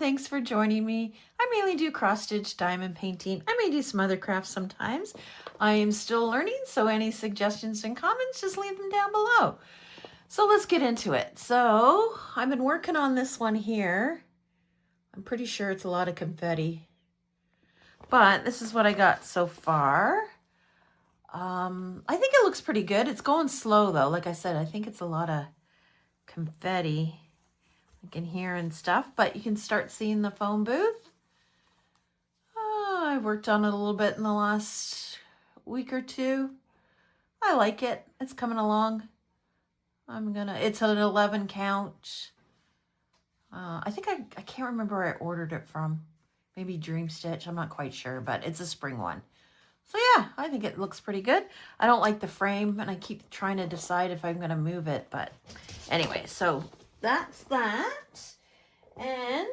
thanks for joining me. I mainly do cross stitch diamond painting. I may do some other crafts sometimes. I am still learning, so any suggestions and comments, just leave them down below. So let's get into it. So I've been working on this one here. I'm pretty sure it's a lot of confetti, but this is what I got so far. I think it looks pretty good. It's going slow though. Like I said, I think it's a lot of confetti like in here and stuff, but you can start seeing the phone booth. I worked on it a little bit in the last week or two. I like it. It's coming along. It's an 11 count. I think I can't remember where I ordered it from. Maybe Dreamstitch, I'm not quite sure, but it's a spring one. So yeah, I think it looks pretty good. I don't like the frame, and I keep trying to decide if I'm gonna move it, but anyway, so that's that. And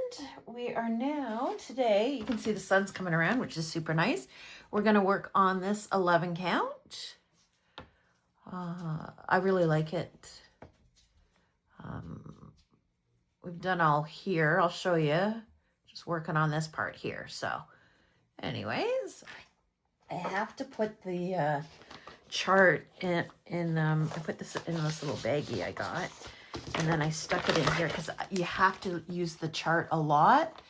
we are now, today, you can see the sun's coming around, which is super nice. We're gonna work on this 11 count. I really like it. We've done all here. I'll show you. Just working on this part here. So anyways, I have to put the chart in I put this in this little baggie I got, and then I stuck it in here because you have to use the chart a lot.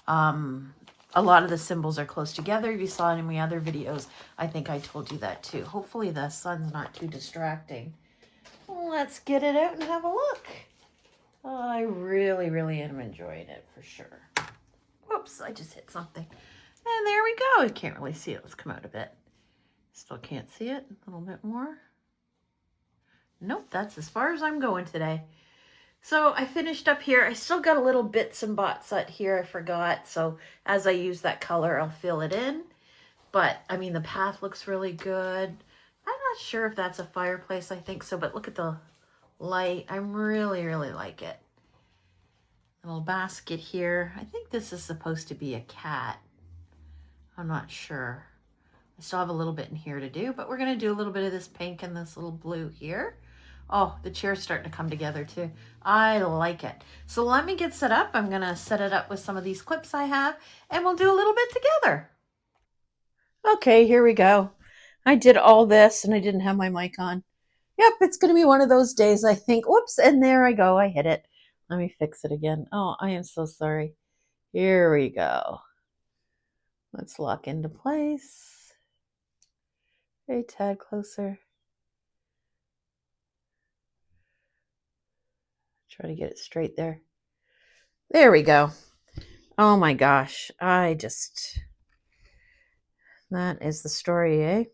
A lot of the symbols are close together. If you saw it in my other videos, I think I told you that too. Hopefully the sun's not too distracting. Let's get it out and have a look. I really, really am enjoying it for sure. Whoops, I just hit something. And there we go. You can't really see it. Let's come out a bit. Still can't see it. A little bit more. Nope, that's as far as I'm going today. So I finished up here. I still got a little bits and bots out here I forgot. So as I use that color, I'll fill it in. But I mean, the path looks really good. I'm not sure if that's a fireplace. I think so, but look at the light. I really, really like it. Little basket here. I think this is supposed to be a cat. I'm not sure. I still have a little bit in here to do, but we're going to do a little bit of this pink and this little blue here. Oh, the chair's starting to come together too. I like it. So let me get set up. I'm going to set it up with some of these clips I have, and we'll do a little bit together. Okay, here we go. I did all this and I didn't have my mic on. Yep, it's going to be one of those days, I think. Whoops, and there I go. I hit it. Let me fix it again. Oh, I am so sorry. Here we go. Let's lock into place. A tad closer. Try to get it straight there. There we go. Oh my gosh. That is the story, eh?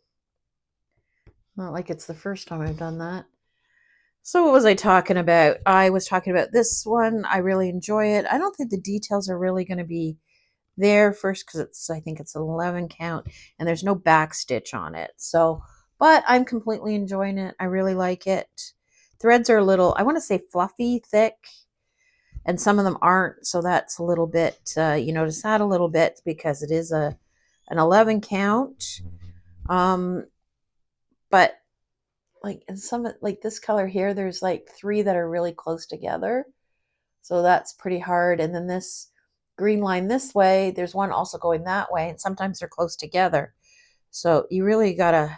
Not like it's the first time I've done that. So what was I talking about? I was talking about this one. I really enjoy it. I don't think the details are really going to be there first because I think it's an 11 count and there's no back stitch on it. So, but I'm completely enjoying it. I really like it. Threads are a little, I want to say fluffy, thick, and some of them aren't. So that's a little bit, you notice that a little bit because it is an 11 count. But like in some, like this color here, there's like 3 that are really close together. So that's pretty hard. And then this green line this way, there's one also going that way, and sometimes they're close together. So you really got to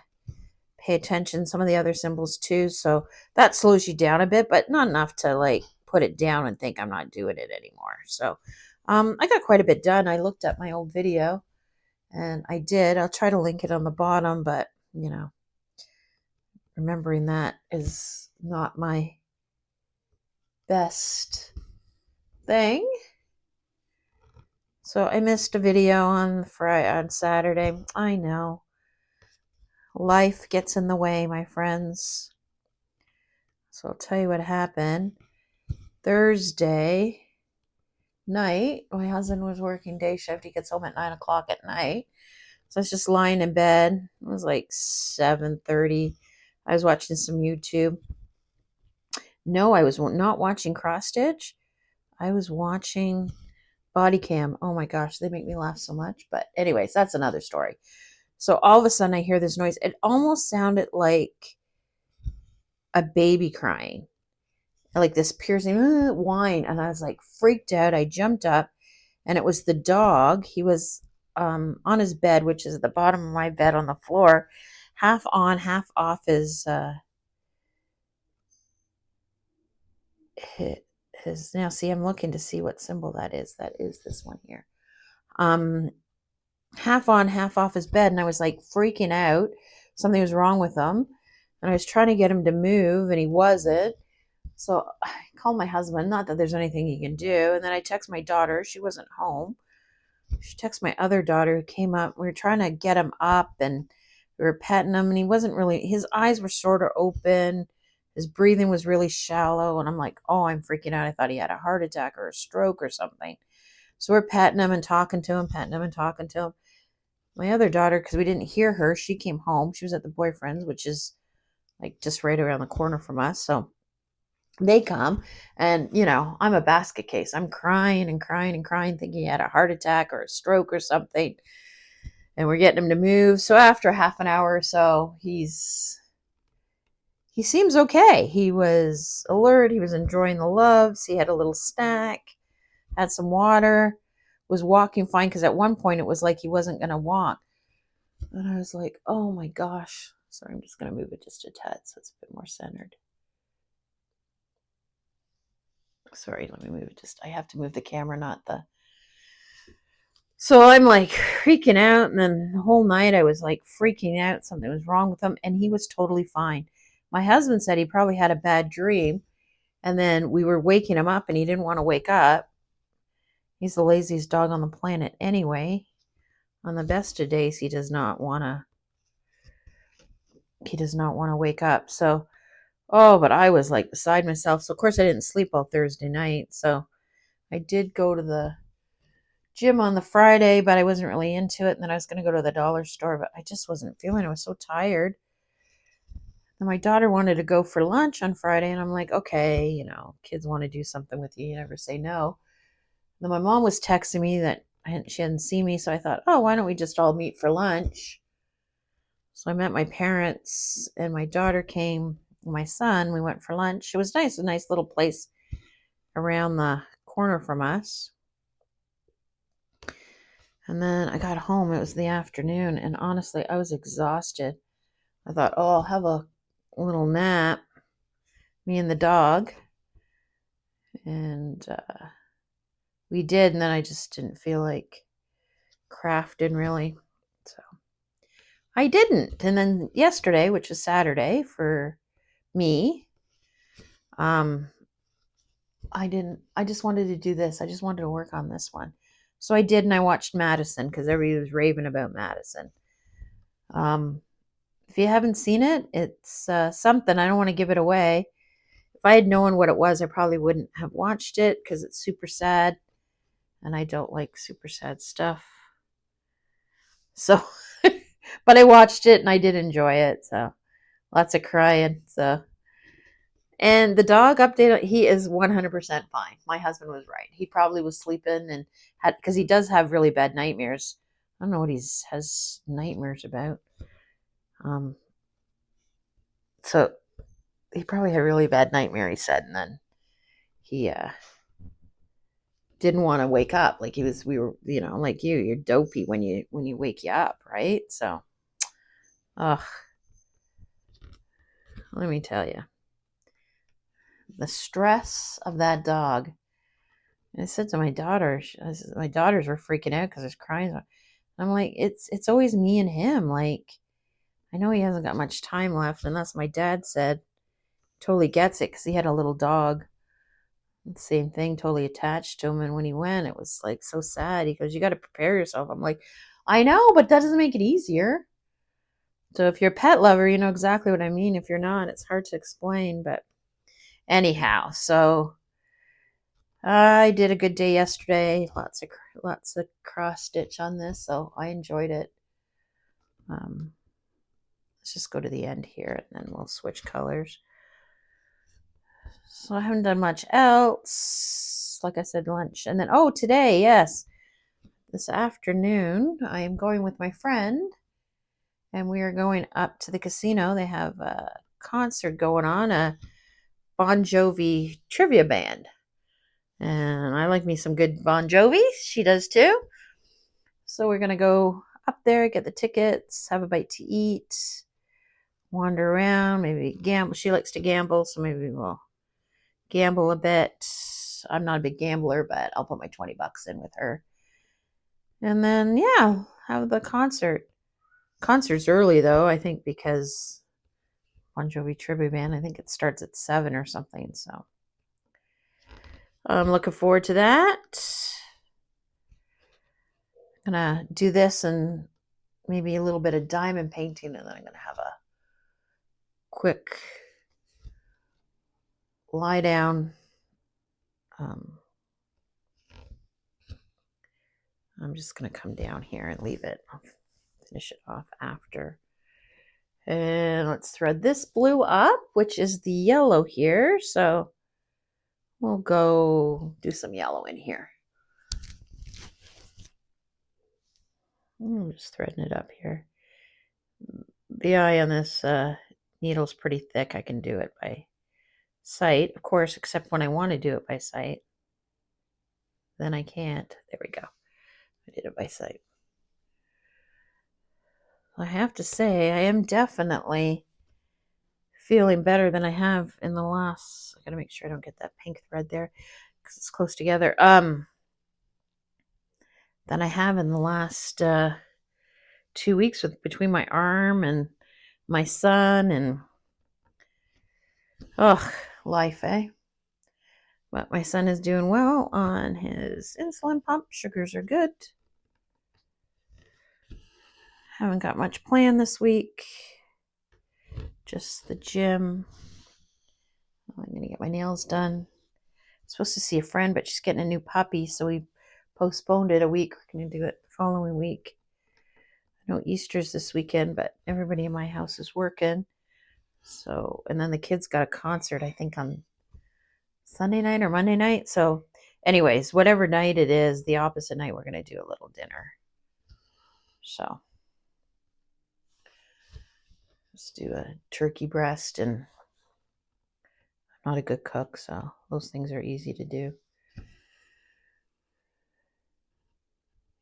pay attention. Some of the other symbols too. So that slows you down a bit, but not enough to like put it down and think I'm not doing it anymore. So I got quite a bit done. I looked at my old video and I did. I'll try to link it on the bottom, but you know, remembering that is not my best thing. So I missed a video on Saturday. I know. Life gets in the way, my friends. So I'll tell you what happened. Thursday night, my husband was working day shift. He gets home at 9 o'clock at night. So I was just lying in bed. It was like 7:30. I was watching some YouTube. No, I was not watching cross stitch. I was watching body cam. Oh my gosh, they make me laugh so much. But anyways, that's another story. So all of a sudden I hear this noise. It almost sounded like a baby crying, like this piercing whine. And I was like freaked out. I jumped up and it was the dog. He was on his bed, which is at the bottom of my bed on the floor, half on, half off his now see, I'm looking to see what symbol that is. That is this one here. Um half on, half off his bed, and I was like freaking out. Something was wrong with him. And I was trying to get him to move, and he wasn't. So I called my husband, not that there's anything he can do. And then I text my daughter. She wasn't home. She texted my other daughter who came up. We were trying to get him up, and we were petting him, and he wasn't really, his eyes were sort of open. His breathing was really shallow. And I'm like, oh, I'm freaking out. I thought he had a heart attack or a stroke or something. So we're petting him and talking to him, petting him and talking to him. My other daughter, because we didn't hear her, she came home. She was at the boyfriend's, which is like just right around the corner from us. So they come, and I'm a basket case. I'm crying and crying and crying, thinking he had a heart attack or a stroke or something. And we're getting him to move. So after half an hour or so, he seems okay. He was alert. He was enjoying the loves. He had a little snack, had some water, was walking fine, because at one point it was like he wasn't going to walk. And I was like, oh my gosh. Sorry, I'm just going to move it just a tad so it's a bit more centered. Sorry, let me move it I have to move the camera, not the... So I'm like freaking out, and then the whole night I was like freaking out. Something was wrong with him, and he was totally fine. My husband said he probably had a bad dream, and then we were waking him up, and he didn't want to wake up. He's the laziest dog on the planet anyway. On the best of days, he does not want to wake up. So, but I was like beside myself. So of course I didn't sleep all Thursday night. So I did go to the gym on the Friday, but I wasn't really into it. And then I was going to go to the dollar store, but I just wasn't feeling it. I was so tired. And my daughter wanted to go for lunch on Friday, and I'm like, okay, kids want to do something with you. You never say no. And then my mom was texting me that she hadn't seen me, so I thought, oh, why don't we just all meet for lunch? So I met my parents, and my daughter came, my son. We went for lunch. It was nice, a nice little place around the corner from us. And then I got home. It was the afternoon, and honestly, I was exhausted. I thought, oh, I'll have a little nap, me and the dog. And we did, and then I just didn't feel like crafting really. So I didn't. And then yesterday, which was Saturday for me, I just wanted to do this. I just wanted to work on this one. So I did, and I watched Madison because everybody was raving about Madison. If you haven't seen it, it's something. I don't want to give it away. If I had known what it was, I probably wouldn't have watched it because it's super sad, and I don't like super sad stuff. So, but I watched it and I did enjoy it. So, lots of crying. So, and the dog update, he is 100% fine. My husband was right. He probably was sleeping and had, because he does have really bad nightmares. I don't know what he has nightmares about. So he probably had a really bad nightmare, he said, and then he didn't want to wake up. Like we were, like you're dopey when you wake you up, right? So, let me tell you, the stress of that dog. And I said to my daughter, my daughters were freaking out because I was crying. I'm like, it's always me and him. Like, I know he hasn't got much time left, and that's what my dad said. Totally gets it because he had a little dog. Same thing, totally attached to him. And when he went, it was like so sad. He goes, you got to prepare yourself. I'm like, I know, but that doesn't make it easier. So if you're a pet lover, you know exactly what I mean. If you're not, it's hard to explain. But anyhow, so I did a good day yesterday. Lots of cross stitch on this, so I enjoyed it. Let's just go to the end here, and then we'll switch colors. So I haven't done much else. Like I said, lunch. And then, today, yes, this afternoon, I am going with my friend, and we are going up to the casino. They have a concert going on, a Bon Jovi trivia band. And I like me some good Bon Jovi. She does too. So we're going to go up there, get the tickets, have a bite to eat, wander around, maybe gamble. She likes to gamble, so maybe we'll gamble a bit. I'm not a big gambler, but I'll put my 20 bucks in with her. And then, yeah, have the concert. Concert's early, though, I think, because Bon Jovi tribute band, I think it starts at 7 or something. So I'm looking forward to that. I'm going to do this and maybe a little bit of diamond painting, and then I'm going to have a quick lie down. I'm just going to come down here and leave it. I'll finish it off after. And let's thread this blue up, which is the yellow here. So we'll go do some yellow in here. I'm just threading it up here. The eye on this needle is pretty thick. I can do it by sight, of course, except when I want to do it by sight. Then I can't. There we go. I did it by sight. I have to say, I am definitely feeling better than I have in the last. I gotta make sure I don't get that pink thread there because it's close together. Than I have in the last 2 weeks with between my arm and my son and life, eh? But my son is doing well on his insulin pump. Sugars are good. Haven't got much planned this week. Just the gym. I'm going to get my nails done. I'm supposed to see a friend, but she's getting a new puppy, so we postponed it a week. We're going to do it the following week. I know Easter's this weekend, but everybody in my house is working. So, and then the kids got a concert, I think, on Sunday night or Monday night. So, anyways, whatever night it is, the opposite night, we're going to do a little dinner. So, let's do a turkey breast, and I'm not a good cook, so those things are easy to do.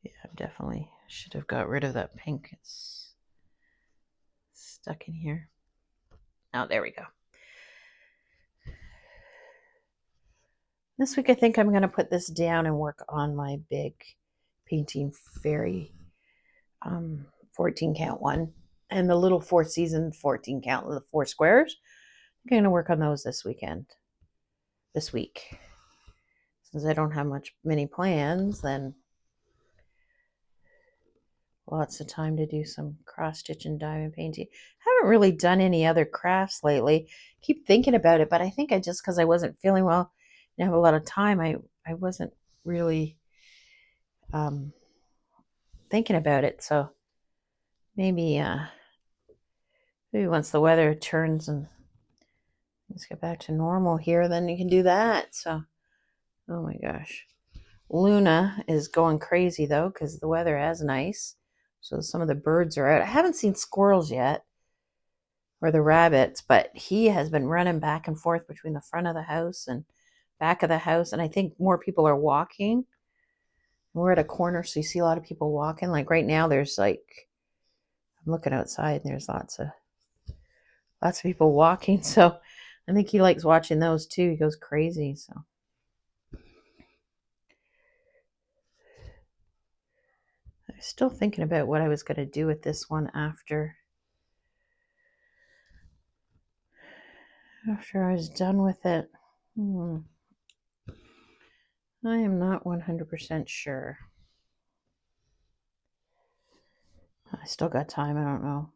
Yeah, I definitely should have got rid of that pink. It's stuck in here. Oh, there we go. This week I think I'm going to put this down and work on my big painting fairy 14 count one and the little 4-season 14 count, the 4 squares. I'm going to work on those this week. Since I don't have many plans, then lots of time to do some cross stitch and diamond painting. Haven't really done any other crafts lately. Keep thinking about it, but I think because I wasn't feeling well and have a lot of time, I wasn't really thinking about it. So maybe once the weather turns and things get back to normal here, then you can do that. So, oh my gosh. Luna is going crazy though because the weather is nice. So some of the birds are out. I haven't seen squirrels yet or the rabbits, but he has been running back and forth between the front of the house and back of the house. And I think more people are walking. We're at a corner, so you see a lot of people walking. Like right now, there's I'm looking outside and there's lots of people walking. So I think he likes watching those too. He goes crazy. So I'm still thinking about what I was going to do with this one after I was done with it. I am not 100% sure. I still got time. I don't know.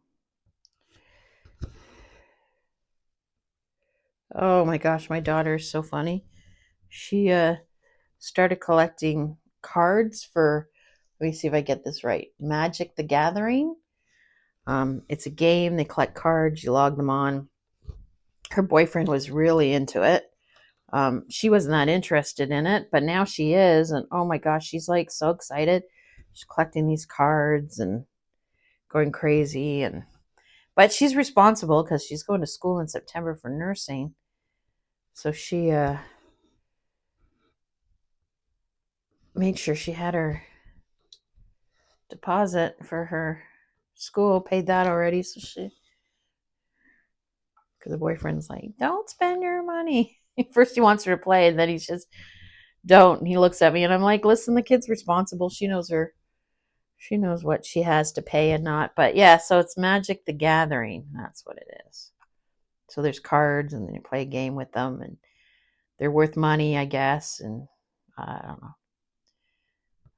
Oh my gosh, my daughter is so funny. She started collecting cards for, let me see if I get this right, Magic the Gathering. It's a game. They collect cards. You log them on. Her boyfriend was really into it. She wasn't that interested in it, but now she is. And oh my gosh, she's like so excited. She's collecting these cards and going crazy. But she's responsible because she's going to school in September for nursing. So she made sure she had her deposit for her school, paid that already. So because the boyfriend's like, don't spend your money. First he wants her to play, and then he's just, don't. And he looks at me, and I'm like, listen, the kid's responsible. She knows what she has to pay and not. But yeah, so it's Magic the Gathering. That's what it is. So there's cards, and then you play a game with them, and they're worth money, I guess. And I don't know.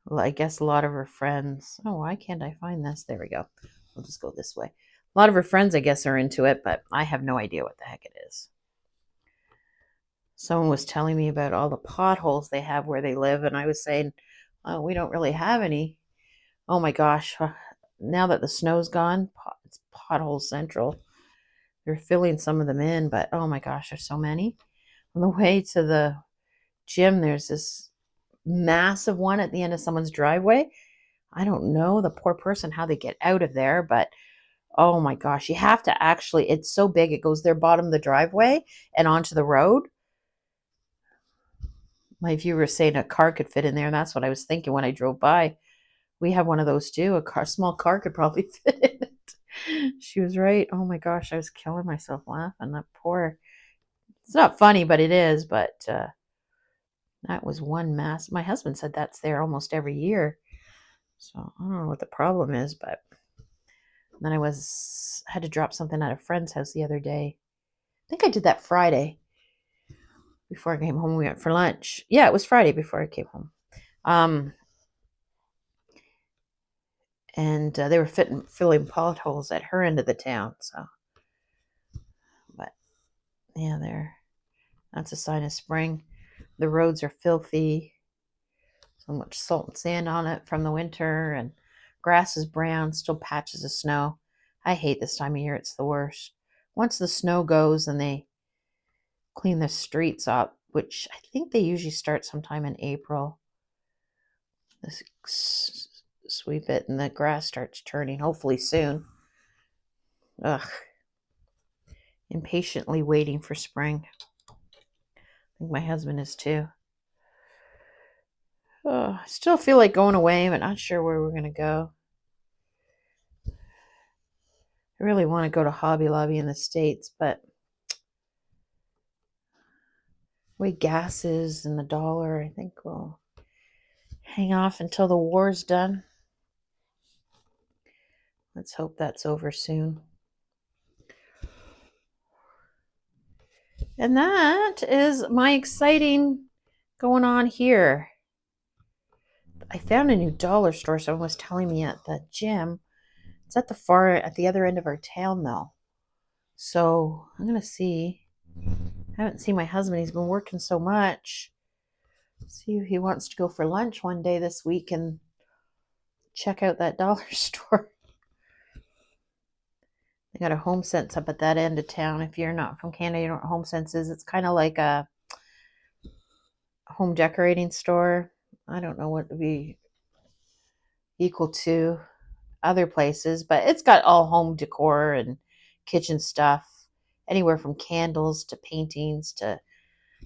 Well, I guess a lot of her friends. Oh, why can't I find this? There we go. We'll just go this way. A lot of her friends, I guess, are into it, but I have no idea what the heck it is. Someone was telling me about all the potholes they have where they live, and I was saying, oh, we don't really have any. Oh my gosh. Now that the snow's gone, it's pothole central. They're filling some of them in, but oh my gosh, there's so many. On the way to the gym, there's this massive one at the end of someone's driveway. I don't know the poor person how they get out of there, but oh my gosh, you have to actually, it's so big, it goes their bottom of the driveway and onto the road. My viewer was saying a car could fit in there, and that's what I was thinking when I drove by. We have one of those too. A small car could probably fit in it. She was right. Oh my gosh, I was killing myself laughing. That poor. It's not funny, but it is. But that was one mass. My husband said that's there almost every year. So I don't know what the problem is, but then I had to drop something at a friend's house the other day. I think I did that Friday before I came home. We went for lunch. Yeah, it was Friday before I came home. And they were filling potholes at her end of the town. So, but yeah, that's a sign of spring. The roads are filthy. So much salt and sand on it from the winter, and grass is brown, still patches of snow. I hate this time of year. It's the worst. Once the snow goes and they clean the streets up, which I think they usually start sometime in April, sweep it and the grass starts turning, hopefully soon. Ugh. Impatiently waiting for spring. I think my husband is too. Oh, I still feel like going away, but not sure where we're going to go. I really want to go to Hobby Lobby in the States, but the way gas is and the dollar, I think we'll hang off until the war's done. Let's hope that's over soon. And that is my exciting going on here. I found a new dollar store, someone was telling me at the gym. It's at the other end of our town, though. So I'm going to see. I haven't seen my husband. He's been working so much. See if he wants to go for lunch one day this week and check out that dollar store. They got a Home Sense up at that end of town. If you're not from Canada, you know what Home Sense is. It's kind of like a home decorating store. I don't know what would be equal to other places, but it's got all home decor and kitchen stuff, anywhere from candles to paintings to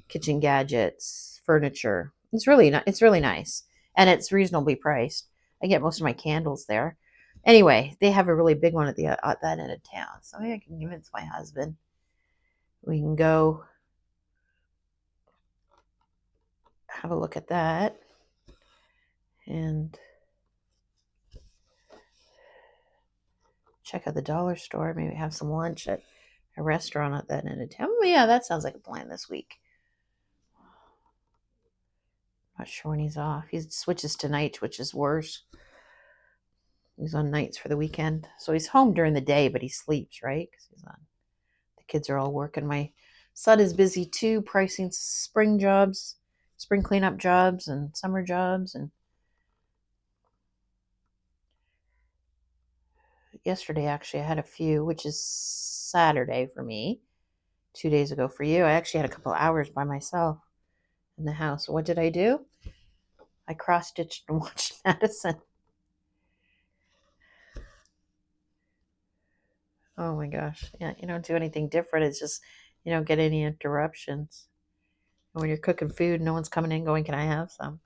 kitchen gadgets, furniture. It's really nice, and it's reasonably priced. I get most of my candles there. Anyway, they have a really big one at that end of town, so maybe I can convince my husband. We can go have a look at that and check out the dollar store. Maybe have some lunch at a restaurant at that end of town. Oh, yeah, that sounds like a plan this week. Not sure when he's off. He switches to nights, which is worse. He's on nights for the weekend. So he's home during the day, but he sleeps, right? Because the kids are all working. My son is busy too, pricing spring cleanup jobs and summer jobs. And yesterday, actually, I had a few, which is Saturday for me. 2 days ago for you. I actually had a couple hours by myself in the house. What did I do? I cross-stitched and watched Madison. Oh my gosh. Yeah, you don't do anything different. It's just you don't get any interruptions. And when you're cooking food, no one's coming in going, can I have some?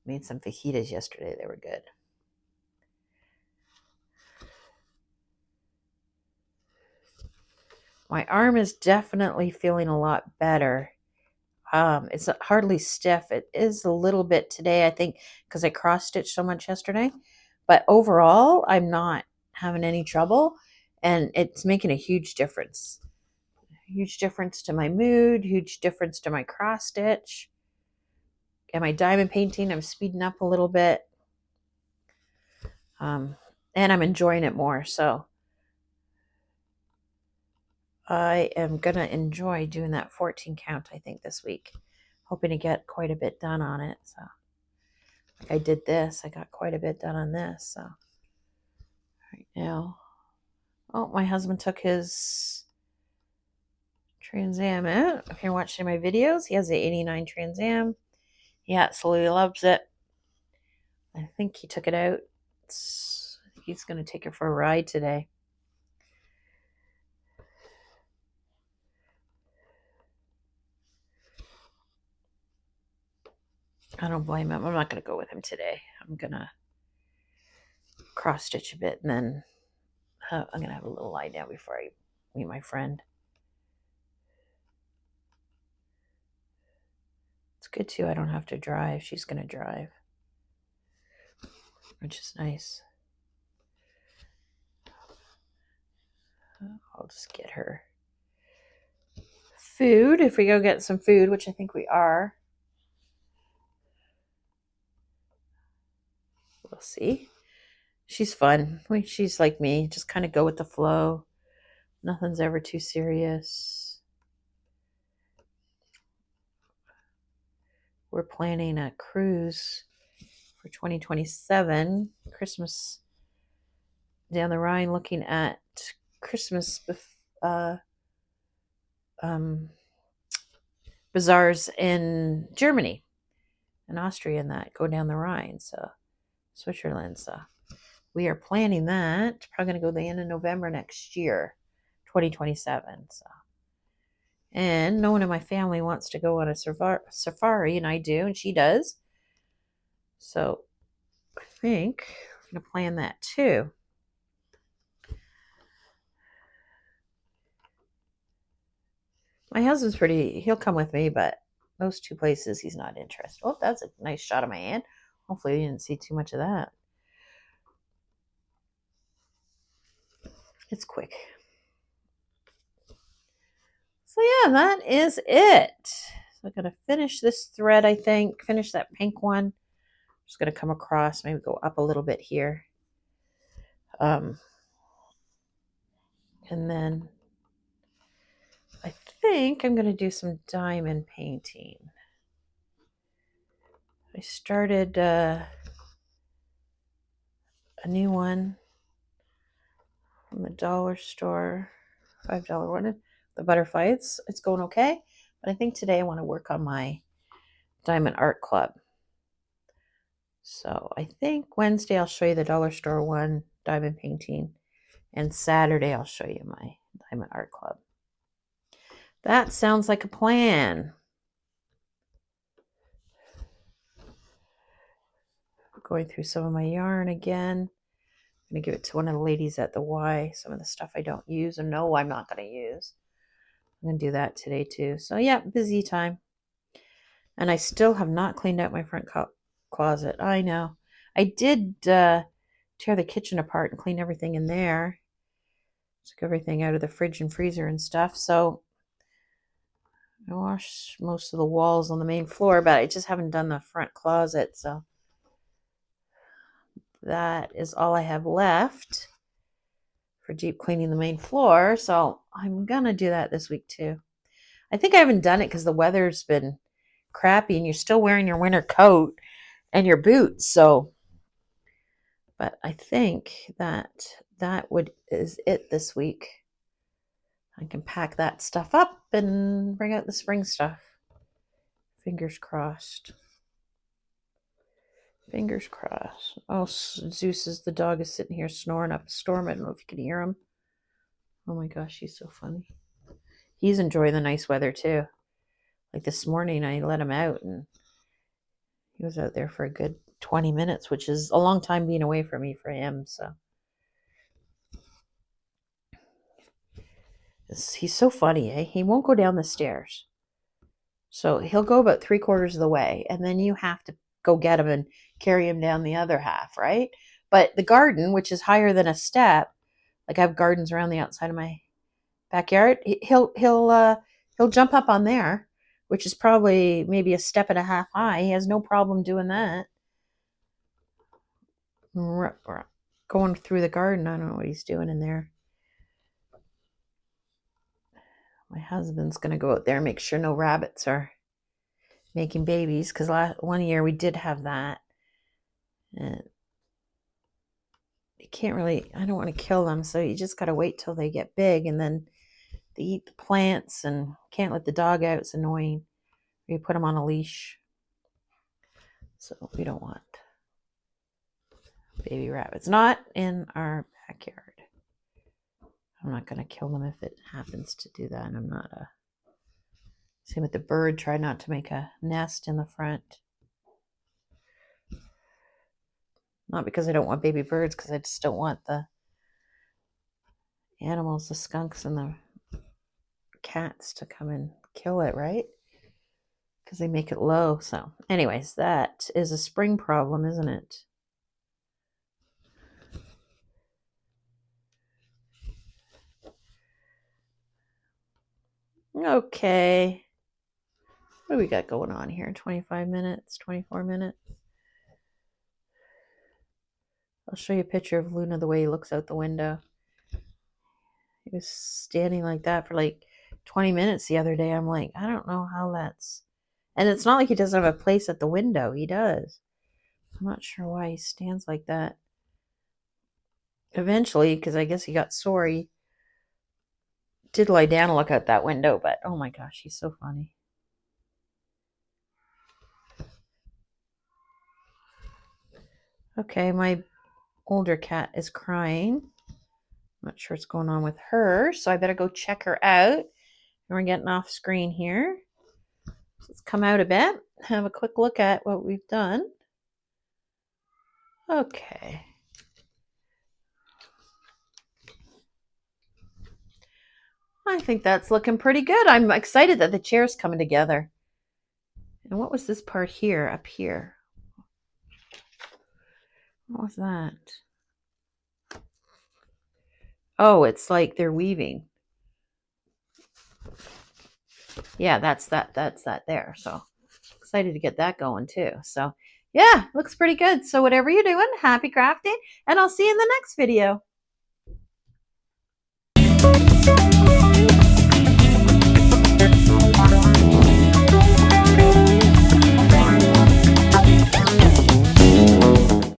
Made some fajitas yesterday. They were good. My arm is definitely feeling a lot better. It's hardly stiff. It is a little bit today, I think, because I cross-stitched so much yesterday. But overall, I'm not having any trouble, and it's making a huge difference. Huge difference to my mood, huge difference to my cross-stitch. And my diamond painting, I'm speeding up a little bit. And I'm enjoying it more, so I am going to enjoy doing that 14 count, I think, this week. Hoping to get quite a bit done on it. So, like I did this, I got quite a bit done on this. So, right now, oh, my husband took his Trans Am out. If you're watching my videos, he has the 89 Trans Am. He absolutely loves it. I think he took it out. He's going to take it for a ride today. I don't blame him. I'm not going to go with him today. I'm going to cross stitch a bit, and then I'm going to have a little lie down before I meet my friend. It's good too. I don't have to drive. She's going to drive, which is nice. I'll just get her food if we go get some food, which I think we are. We'll see. She's fun. She's like me, just kind of go with the flow. Nothing's ever too serious. We're planning a cruise for 2027, Christmas down the Rhine, looking at Christmas bazaars in Germany and Austria and that go down the Rhine, so Switzerland. So we are planning that. Probably going to go the end of November next year, 2027. So, and no one in my family wants to go on a safari, and I do, and she does. So I think I'm going to plan that too. My husband's he'll come with me, but those two places he's not interested. Oh, that's a nice shot of my hand. Hopefully you didn't see too much of that. It's quick. So yeah, that is it. So I'm going to finish this thread, I think. Finish that pink one. Just going to come across, maybe go up a little bit here. And then I think I'm going to do some diamond painting. I started a new one from the dollar store, $5 one, the butterfly. It's going okay, but I think today I want to work on my Diamond Art Club. So I think Wednesday I'll show you the dollar store one, diamond painting, and Saturday I'll show you my Diamond Art Club. That sounds like a plan. Going through some of my yarn again. I'm going to give it to one of the ladies at the Y, some of the stuff I don't use or know I'm not going to use. I'm going to do that today too. So yeah, busy time. And I still have not cleaned out my front closet. I know. I did tear the kitchen apart and clean everything in there. Took everything out of the fridge and freezer and stuff. So I washed most of the walls on the main floor, but I just haven't done the front closet. So that is all I have left for deep cleaning the main floor. So I'm going to do that this week too. I think I haven't done it because the weather's been crappy and you're still wearing your winter coat and your boots. So, but I think that is it this week. I can pack that stuff up and bring out the spring stuff. Fingers crossed. Fingers crossed. Oh, Zeus's, the dog, is sitting here snoring up a storm. I don't know if you can hear him. Oh my gosh, he's so funny. He's enjoying the nice weather too. Like this morning, I let him out and He was out there for a good 20 minutes, which is a long time being away from me for him. So he's so funny, eh? He won't go down the stairs. So he'll go about 3/4 of the way, and then you have to go get him and carry him down the other half, right? But the garden, which is higher than a step, like I have gardens around the outside of my backyard, he'll jump up on there, which is probably maybe a step and a half high. He has no problem doing that. Going through the garden, I don't know what he's doing in there. My husband's going to go out there and make sure no rabbits are making babies, because one year we did have that. And you can't really, I don't want to kill them, so you just got to wait till they get big, and then they eat the plants and can't let the dog out. It's annoying. You put them on a leash. So we don't want baby rabbits. Not in our backyard. I'm not going to kill them if it happens to do that. I'm not a... Same with the bird. Try not to make a nest in the front. Not because I don't want baby birds, because I just don't want the animals, the skunks and the cats to come and kill it, right? Because they make it low. So anyways, that is a spring problem, isn't it? Okay. What do we got going on here? 25 minutes, 24 minutes. I'll show you a picture of Luna, the way he looks out the window. He was standing like that for like 20 minutes the other day. I'm like, I don't know how that's... And it's not like he doesn't have a place at the window. He does. I'm not sure why he stands like that. Eventually, because I guess he got sore, he did lie down and look out that window. But oh my gosh, he's so funny. Okay, my older cat is crying. I'm not sure what's going on with her, so I better go check her out. And we're getting off screen here. So let's come out a bit, have a quick look at what we've done. Okay. I think that's looking pretty good. I'm excited that the chair's coming together. And what was this part here, up here? What was that? Oh, it's like they're weaving. Yeah, that's that there. So excited to get that going too. So yeah, looks pretty good. So whatever you're doing, happy crafting, and I'll see you in the next video.